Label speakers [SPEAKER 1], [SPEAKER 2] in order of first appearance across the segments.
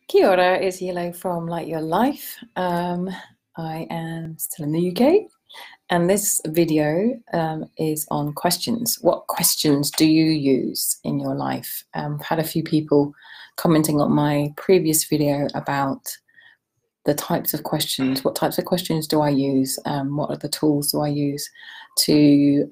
[SPEAKER 1] Kia ora, it's Yellow from Light Your Life. I am still in the UK, and this video is on questions. What questions do you use in your life? I've had a few people commenting on my previous video about the types of questions. What types of questions do I use? What are the tools do I use to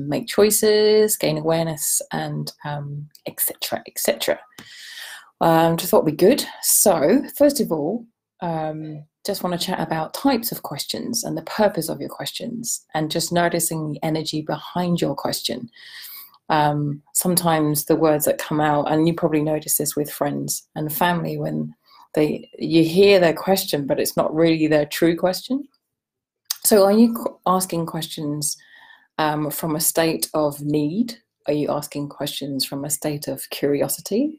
[SPEAKER 1] make choices, gain awareness, and etc., etc. Just thought it'd be good. So first of all, just want to chat about types of questions and the purpose of your questions, and just noticing the energy behind your question. Sometimes the words that come out, and you probably notice this with friends and family, when you hear their question, but it's not really their true question. So are you asking questions from a state of need? Are you asking questions from a state of curiosity?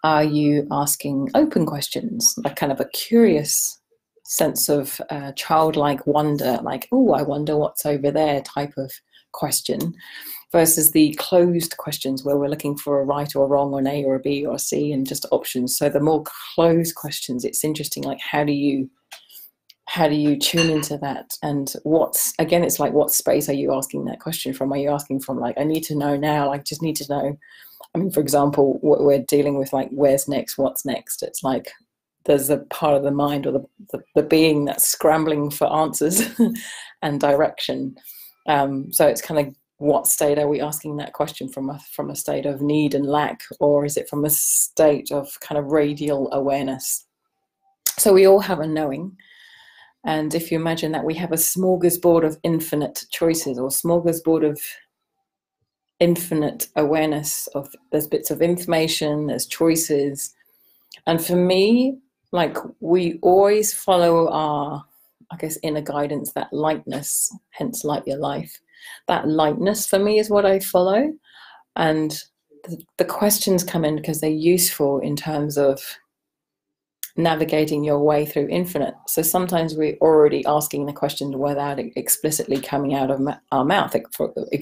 [SPEAKER 1] Are you asking open questions, like kind of a curious sense of childlike wonder, like, oh, I wonder what's over there type of question, versus the closed questions where we're looking for a right or wrong or an A or a B or a C and just options. So the more closed questions, it's interesting, like how do you tune into that? And it's like, what space are you asking that question from? Are you asking from like, I need to know now, I just need to know? I mean, for example, what we're dealing with, like, where's next, what's next? It's like there's a part of the mind or the being that's scrambling for answers and direction. So it's kind of, what state are we asking that question from a state of need and lack, or is it from a state of kind of radial awareness? So we all have a knowing. And if you imagine that we have a smorgasbord of infinite choices, or smorgasbord of infinite awareness, of there's bits of information, there's choices. And for me, like, we always follow our, I guess, inner guidance, that lightness, hence Light Your Life. That lightness for me is what I follow. And the questions come in because they're useful in terms of navigating your way through infinite. So sometimes we're already asking the question without it explicitly coming out of our mouth. Like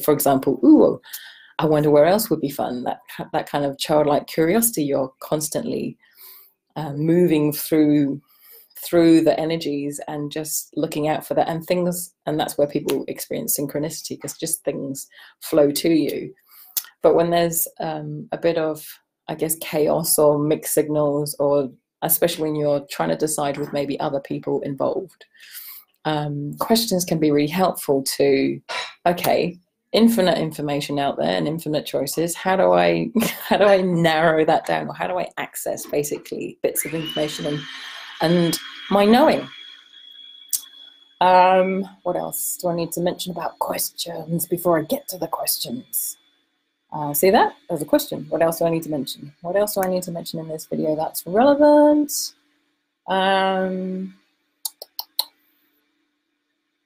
[SPEAKER 1] for example, ooh, I wonder where else would be fun. That kind of childlike curiosity. You're constantly moving through the energies and just looking out for that and things. And that's where people experience synchronicity, because just things flow to you. But when there's a bit of, I guess, chaos or mixed signals, or especially when you're trying to decide with maybe other people involved, questions can be really helpful to, okay, infinite information out there and infinite choices. How do I narrow that down, or how do I access basically bits of information and my knowing? What else do I need to mention about questions before I get to the questions? See that? There's a question. What else do I need to mention? What else do I need to mention in this video that's relevant?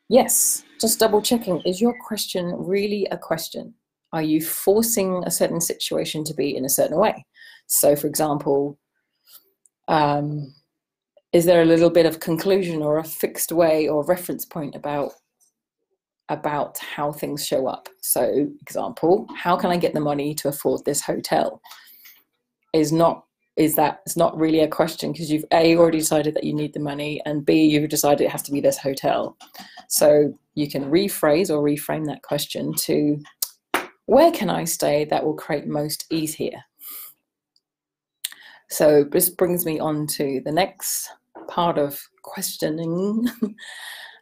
[SPEAKER 1] Yes, just double checking. Is your question really a question? Are you forcing a certain situation to be in a certain way? So, for example, is there a little bit of conclusion or a fixed way or reference point about how things show up? So, example, how can I get the money to afford this hotel? It's not really a question, because you've already decided that you need the money, and B, you've decided it has to be this hotel. So you can rephrase or reframe that question to, where can I stay that will create most ease here? So this brings me on to the next part of questioning,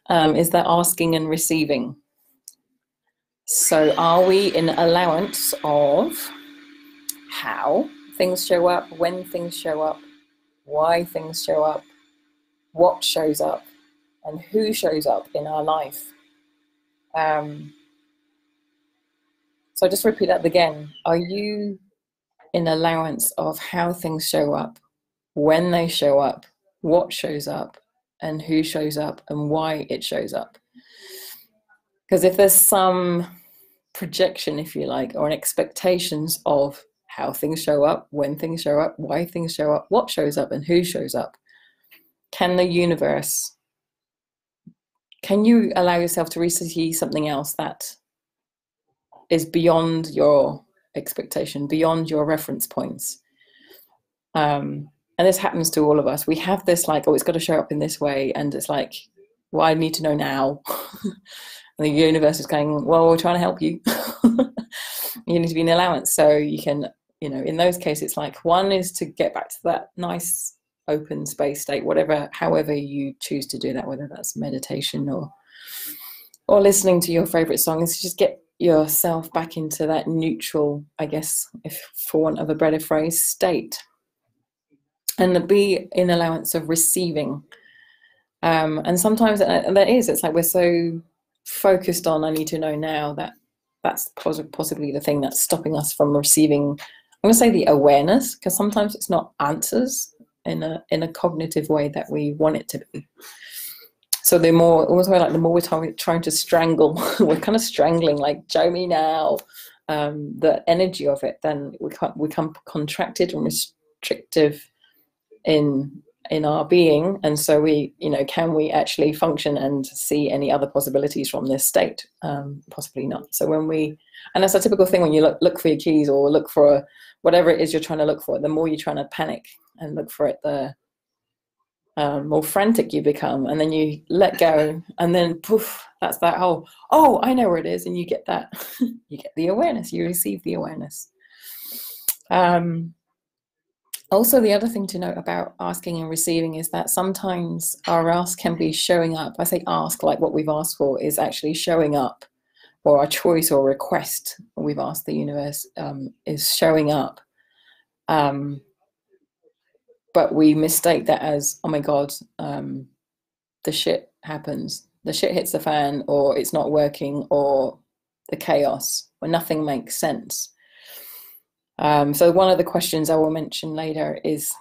[SPEAKER 1] is that asking and receiving. So are we in allowance of how things show up, when things show up, why things show up, what shows up, and who shows up in our life? So just repeat that again. Are you in allowance of how things show up, when they show up, what shows up, and who shows up, and why it shows up? Because if there's some projection, if you like, or an expectations of how things show up, when things show up, why things show up, what shows up, and who shows up, can you allow yourself to receive something else that is beyond your expectation, beyond your reference points? and this happens to all of us, we have this like, oh, it's got to show up in this way, and it's like, well, I need to know now. And the universe is going, well, we're trying to help you. You need to be in allowance. So you can, you know, in those cases, it's like, one is to get back to that nice open space state, whatever, however you choose to do that, whether that's meditation or listening to your favorite song, is just get yourself back into that neutral, I guess, if for want of a better phrase, state. And be in allowance of receiving. And sometimes that is, it's like we're so focused on I need to know now that that's possibly the thing that's stopping us from receiving, I'm going to say, the awareness, because sometimes it's not answers in a cognitive way that we want it to be. So the more, almost like the more we're trying to strangle, we're kind of strangling, like, show me now, the energy of it, then we become contracted and restrictive in our being. And so we, you know, can we actually function and see any other possibilities from this state? Possibly not. So when we, and that's a typical thing when you look for your keys or look for whatever it is you're trying to look for, the more you're trying to panic and look for it, the more frantic you become, and then you let go, and then poof, that's that whole, oh, I know where it is, and you get that, you get the awareness, you receive the awareness. Also, the other thing to note about asking and receiving is that sometimes our ask can be showing up. I say ask like what we've asked for is actually showing up, or our choice or request we've asked the universe is showing up. But we mistake that as, oh my God, the shit happens. The shit hits the fan, or it's not working, or the chaos, where nothing makes sense. So one of the questions I will mention later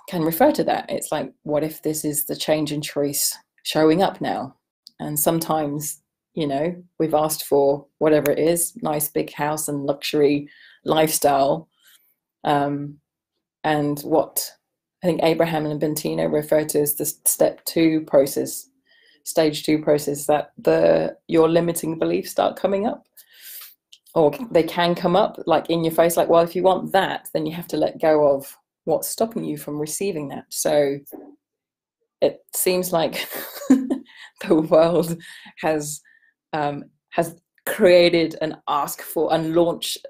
[SPEAKER 1] can refer to that. It's like, what if this is the change in choice showing up now? And sometimes, you know, we've asked for whatever it is, nice big house and luxury lifestyle. And what I think Abraham and Bentino refer to as the step 2 process, stage 2 process, that your limiting beliefs start coming up. Or they can come up like in your face, like, well, if you want that, then you have to let go of what's stopping you from receiving that. So it seems like the world has created and asked for and launched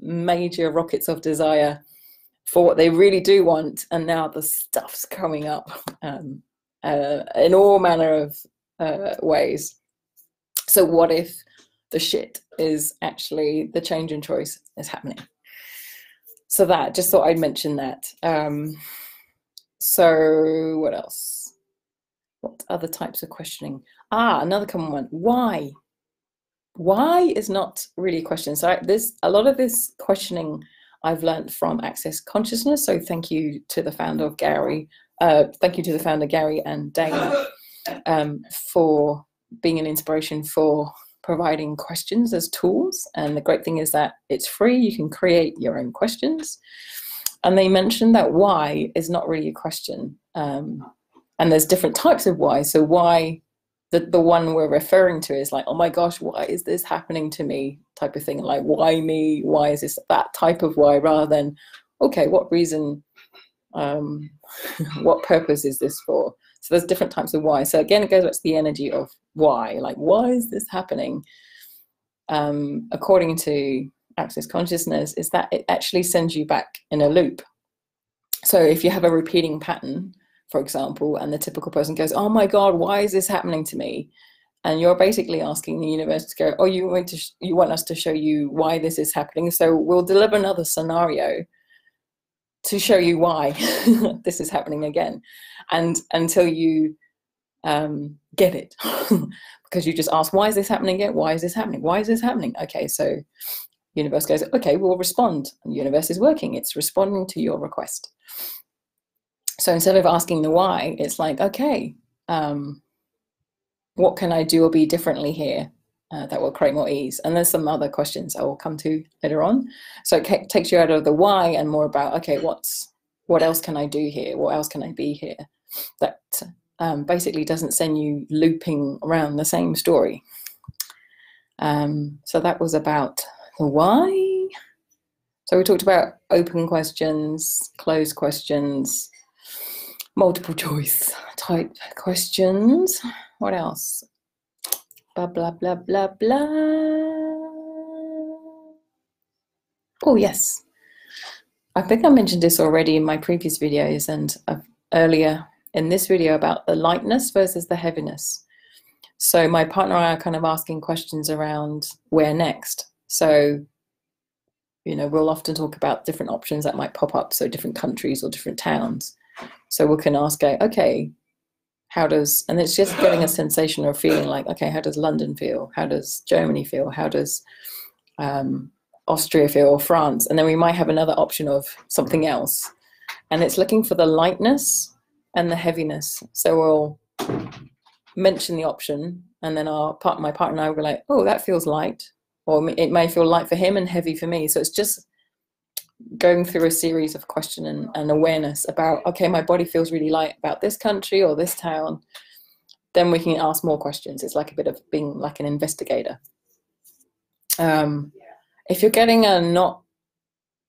[SPEAKER 1] major rockets of desire for what they really do want, and now the stuff's coming up in all manner of ways. So what if the shit is actually the change in choice is happening? So that, just thought I'd mention that. So what else? What other types of questioning? Another common one. Why? Why is not really a question. So a lot of this questioning I've learned from Access Consciousness. So thank you to the founder of Gary. Thank you to the founder Gary and Dana for being an inspiration for providing questions as tools. And the great thing is that it's free. You can create your own questions. And they mentioned that why is not really a question. And there's different types of why. So why, the one we're referring to is like, oh my gosh, why is this happening to me type of thing. Like, why me? Why is this that type of why, rather than, okay, what reason, what purpose is this for? So there's different types of why. So again, it goes back to the energy of why, like, why is this happening? According to Access Consciousness, is that it actually sends you back in a loop. So if you have a repeating pattern, for example, and the typical person goes, oh my God, why is this happening to me? And you're basically asking the universe to go, oh, you want us to show you why this is happening. So we'll deliver another scenario to show you why this is happening again. And until you get it, because you just ask, why is this happening again? Why is this happening? Why is this happening? Okay, so universe goes, okay, we'll respond. And the universe is working. It's responding to your request. So instead of asking the why, it's like, okay, what can I do or be differently here that will create more ease? And there's some other questions I will come to later on. So it takes you out of the why and more about, okay, what else can I do here? What else can I be here? That basically doesn't send you looping around the same story. So that was about the why. So we talked about open questions, closed questions. multiple choice type questions. What else? Blah, blah, blah, blah, blah. Oh, yes. I think I mentioned this already in my previous videos and earlier in this video about the lightness versus the heaviness. So my partner and I are kind of asking questions around where next. So, you know, we'll often talk about different options that might pop up. So different countries or different towns. So we can ask, okay, how does, and it's just getting a sensation or feeling like, okay, how does London feel? How does Germany feel? How does Austria feel, or France? And then we might have another option of something else. And it's looking for the lightness and the heaviness. So we'll mention the option, and then my partner and I will be like, oh, that feels light. Or it may feel light for him and heavy for me. So it's just going through a series of question and awareness about, okay, my body feels really light about this country or this town. Then we can ask more questions. It's like a bit of being like an investigator. If you're getting a not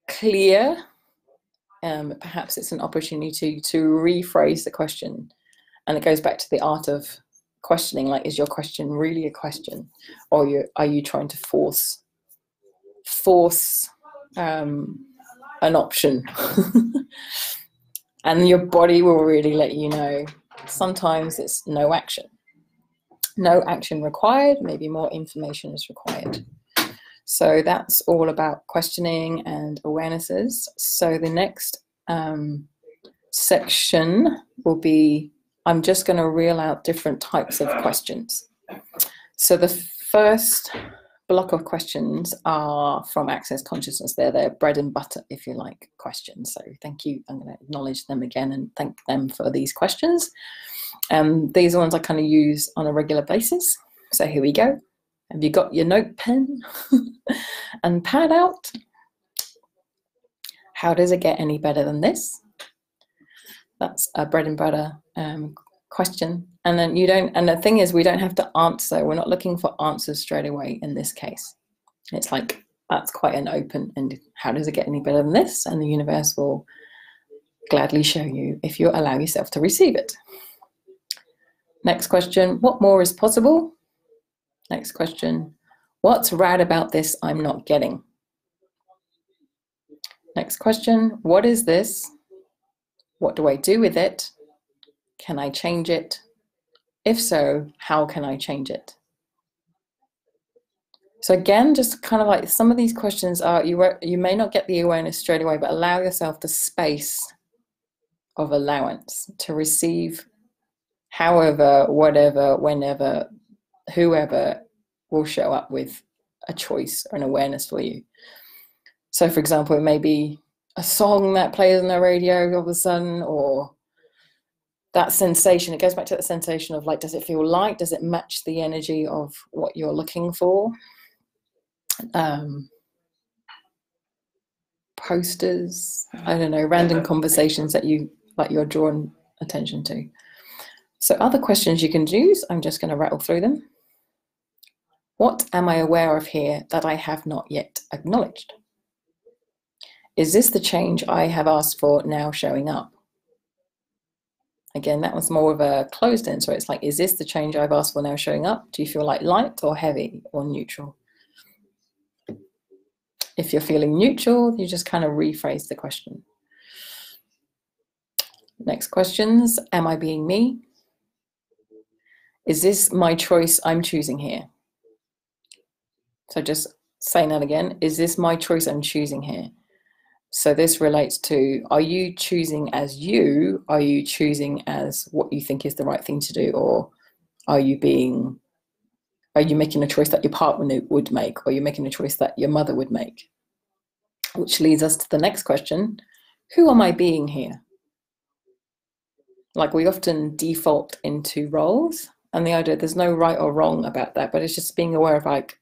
[SPEAKER 1] clear, perhaps it's an opportunity to rephrase the question. And it goes back to the art of questioning, like, is your question really a question? Or are you trying to force an option? And your body will really let you know. Sometimes it's no action. No action required, maybe more information is required. So that's all about questioning and awarenesses. So the next section will be, I'm just going to reel out different types of questions. So the first block of questions are from Access Consciousness. They're their bread and butter, if you like, questions. So thank you. I'm going to acknowledge them again and thank them for these questions. These are ones I kind of use on a regular basis. So here we go. Have you got your note pen and pad out? How does it get any better than this? That's a bread and butter question. And then and the thing is, we don't have to answer. We're not looking for answers straight away in this case. It's like, that's quite an open, and how does it get any better than this? And the universe will gladly show you if you allow yourself to receive it. Next question, what more is possible? Next question, what's rad about this I'm not getting? Next question, what is this? What do I do with it? Can I change it? If so, how can I change it? So again, just kind of like some of these questions are, you may not get the awareness straight away, but allow yourself the space of allowance to receive however, whatever, whenever, whoever will show up with a choice or an awareness for you. So for example, it may be a song that plays on the radio all of a sudden, or that sensation. It goes back to that sensation of like, does it feel light? Does it match the energy of what you're looking for? Posters, I don't know, random conversations that you're drawn attention to. So other questions you can use, I'm just going to rattle through them. What am I aware of here that I have not yet acknowledged? Is this the change I have asked for now showing up? Again, that was more of a closed end. So it's like, is this the change I've asked for now showing up? Do you feel like light or heavy or neutral? If you're feeling neutral, you just kind of rephrase the question. Next questions, am I being me? Is this my choice I'm choosing here? So just saying that again, is this my choice I'm choosing here? So this relates to, are you choosing as you? Are you choosing as what you think is the right thing to do? Or are you making a choice that your partner would make? Or are you making a choice that your mother would make? Which leads us to the next question. Who am I being here? Like, we often default into roles, and the idea, there's no right or wrong about that, but it's just being aware of, like,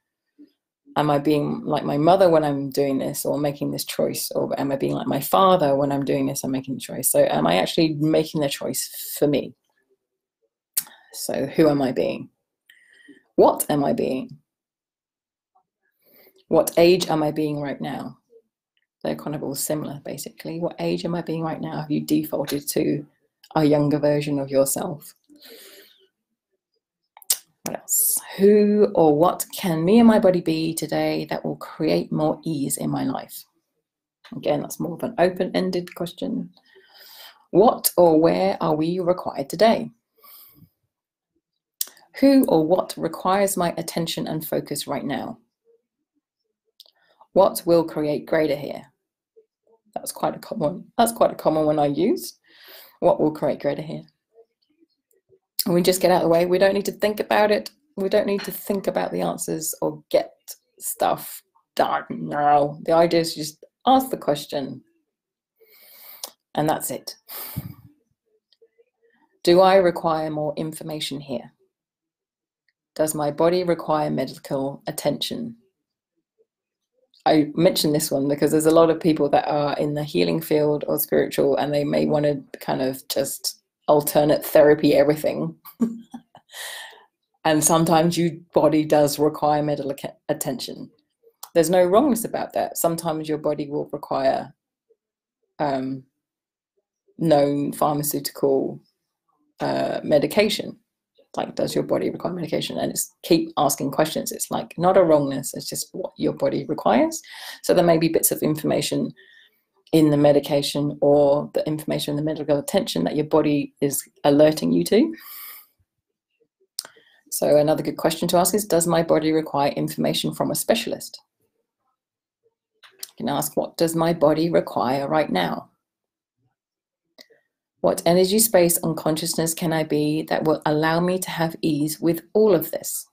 [SPEAKER 1] am I being like my mother when I'm doing this or making this choice? Or am I being like my father when I'm doing this and making the choice? So am I actually making the choice for me? So who am I being? What am I being? What age am I being right now? They're kind of all similar, basically. What age am I being right now? Have you defaulted to, a younger version of yourself. What else? Who or what can me and my body be today that will create more ease in my life? Again, that's more of an open-ended question. What or where are we required today? Who or what requires my attention and focus right now? What will create greater here? That's quite a common one I use. What will create greater here? And we just get out of the way. We don't need to think about it. We don't need to think about the answers or get stuff done. No, the idea is just ask the question. And that's it. Do I require more information here? Does my body require medical attention? I mentioned this one because there's a lot of people that are in the healing field or spiritual, and they may want to kind of just alternate therapy everything. And sometimes your body does require medical attention. There's no wrongness about that. Sometimes your body will require known pharmaceutical medication. Like, does your body require medication? And it's keep asking questions. It's like not a wrongness. It's just what your body requires. So there may be bits of information in the medication or the information in the medical attention that your body is alerting you to. So another good question to ask is, does my body require information from a specialist? You can ask, what does my body require right now? What energy, space, and consciousness can I be that will allow me to have ease with all of this?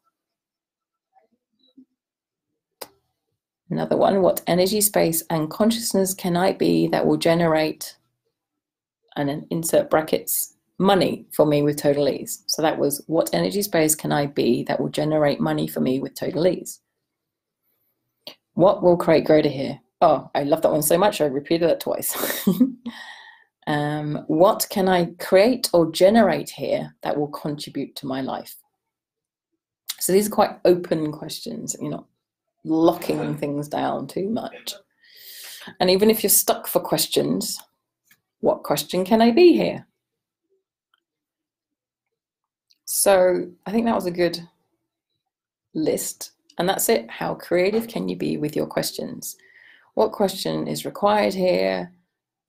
[SPEAKER 1] Another one, what energy, space, and consciousness can I be that will generate, and then insert brackets, money for me with total ease? So that was, what energy, space can I be that will generate money for me with total ease? What will create greater here? Oh, I love that one so much, I repeated that twice. What can I create or generate here that will contribute to my life? So these are quite open questions. You're not locking things down too much. And even if you're stuck for questions, what question can I be here? So I think that was a good list. And that's it. How creative can you be with your questions? What question is required here?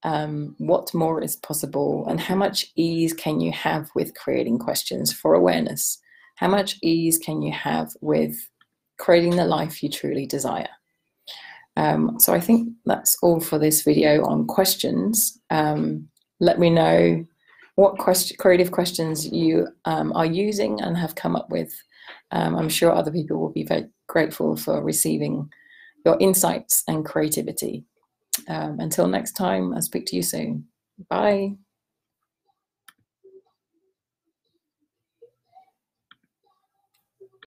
[SPEAKER 1] What more is possible, and how much ease can you have with creating questions for awareness? How much ease can you have with creating the life you truly desire? So I think that's all for this video on questions. Let me know what creative questions you are using and have come up with. I'm sure other people will be very grateful for receiving your insights and creativity. Until next time, I'll speak to you soon. Bye.